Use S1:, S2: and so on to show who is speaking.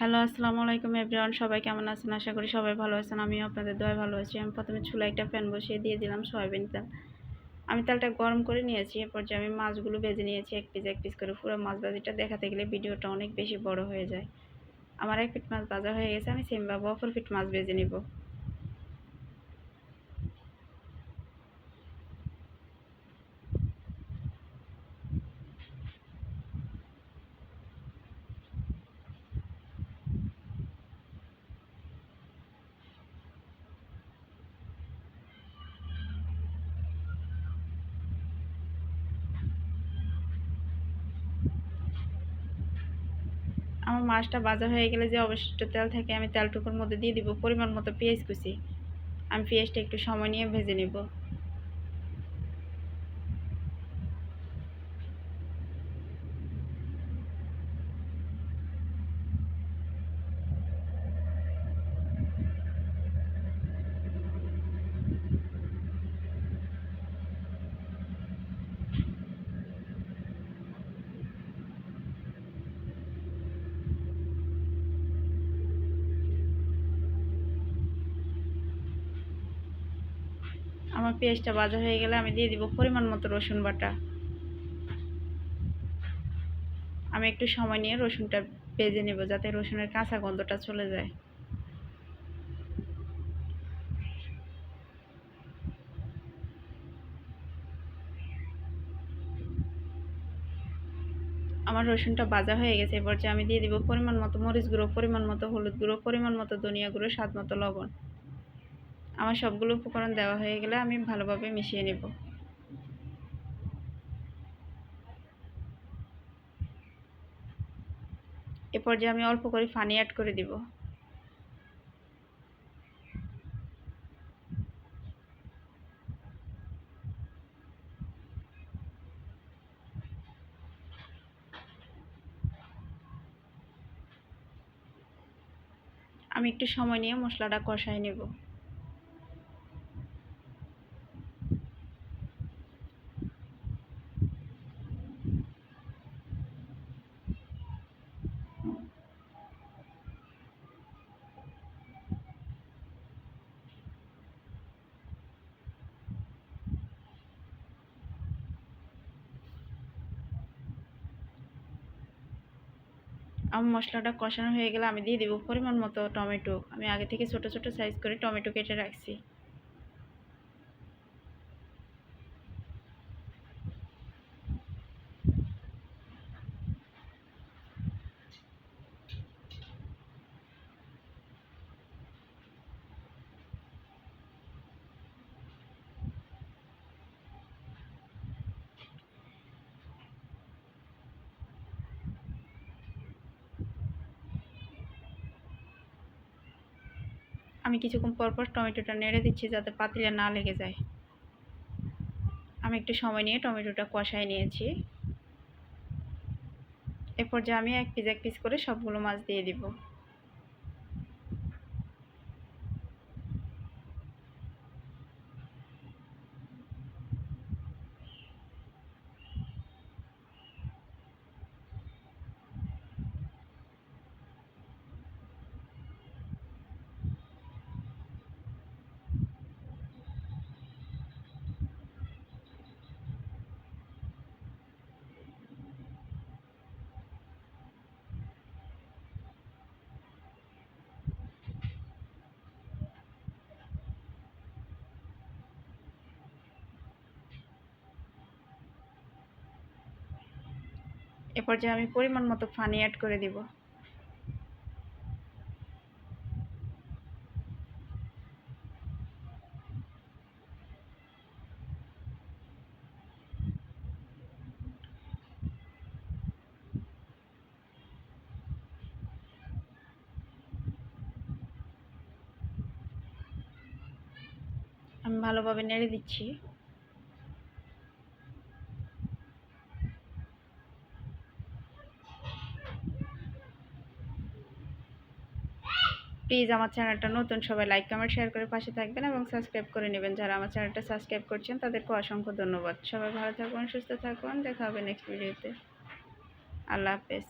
S1: Hello, আসসালামু আলাইকুম everyone. সবাই কেমন আছেন? আশা করি সবাই ভালো আছেন। আমিও আপনাদের দোয়ায় ভালো আছি। আমি প্রথমে চুলায় একটা প্যান বসিয়ে দিয়ে দিলাম সয়াবিন তেল। আমি তেলটা গরম করে নিয়েছি। এরপর যে আমি মাছগুলো ভেজে নিয়েছি এক পিস করে। পুরো মাছ ভাজিটা দেখাতে গেলে ভিডিওটা অনেক বেশি বড় হয়ে যায়। আমার এক পিঠ মাছ ভাজা হয়ে গেছে। আমি সেমভাবে অপর পিঠ মাছ ভেজে নিব। আমার মাছটা ভাজা হয়ে গেলে যে অবশিষ্ট তেল থাকে আমি তেলটুকুর মধ্যে দিয়ে দিব পরিমাণ মতো পেঁয়াজ কুচি। আমি পেঁয়াজটা একটু সময় নিয়ে ভেজে নিব। আমার পেঁয়াজটা ভাজা হয়ে গেলে আমি দিয়ে দিব পরিমাণ মতো রসুন বাটা। আমি একটু সময় নিয়ে রসুনটা ভেজে নেব যাতে রসুনের কাঁচা গন্ধটা চলে যায়। আমার রসুনটা ভাজা হয়ে গেছে। এবার যে আমি দিয়ে দিব পরিমাণ মতো মরিচ গুঁড়ো, পরিমাণ মতো হলুদ গুঁড়ো, পরিমাণ মতো ধনিয়া গুঁড়ো, স্বাদ মতো লবণ। আমার সবগুলো উপকরণ দেওয়া হয়ে গেলে আমি ভালোভাবে মিশিয়ে নেব। এরপর যে আমি অল্প করে পানি অ্যাড করে দিব। আমি একটু সময় নিয়ে মশলাটা কষাই নেব। আমার মশলাটা কষানো হয়ে গেলে আমি দিয়ে দিব পরিমাণ মতো টমেটো। আমি আগে থেকে ছোট ছোট সাইজ করে টমেটো কেটে রাখছি। আমি কিছুক্ষণ পর পর টমেটোটা নেড়ে দিচ্ছি যাতে পাতিলে না লেগে যায়। আমি একটু সময় নিয়ে টমেটোটা কষাই নিয়েছি। এরপর যে আমি এক পিস করে সবগুলো মাছ দিয়ে দিব। এরপর যে আমি পরিমাণ মতো পানি অ্যাড করে দিব। আমি ভালোভাবে নেড়ে দিচ্ছি। প্লিজ আমার চ্যানেলটা নতুন, সবাই লাইক কমেন্ট শেয়ার করে পাশে থাকবেন এবং সাবস্ক্রাইব করে নেবেন। যারা আমার চ্যানেলটা সাবস্ক্রাইব করছেন তাদেরকে অসংখ্য ধন্যবাদ। সবাই ভালো থাকুন, সুস্থ থাকুন। দেখা হবে নেক্সট ভিডিওতে। আল্লাহ হাফেজ।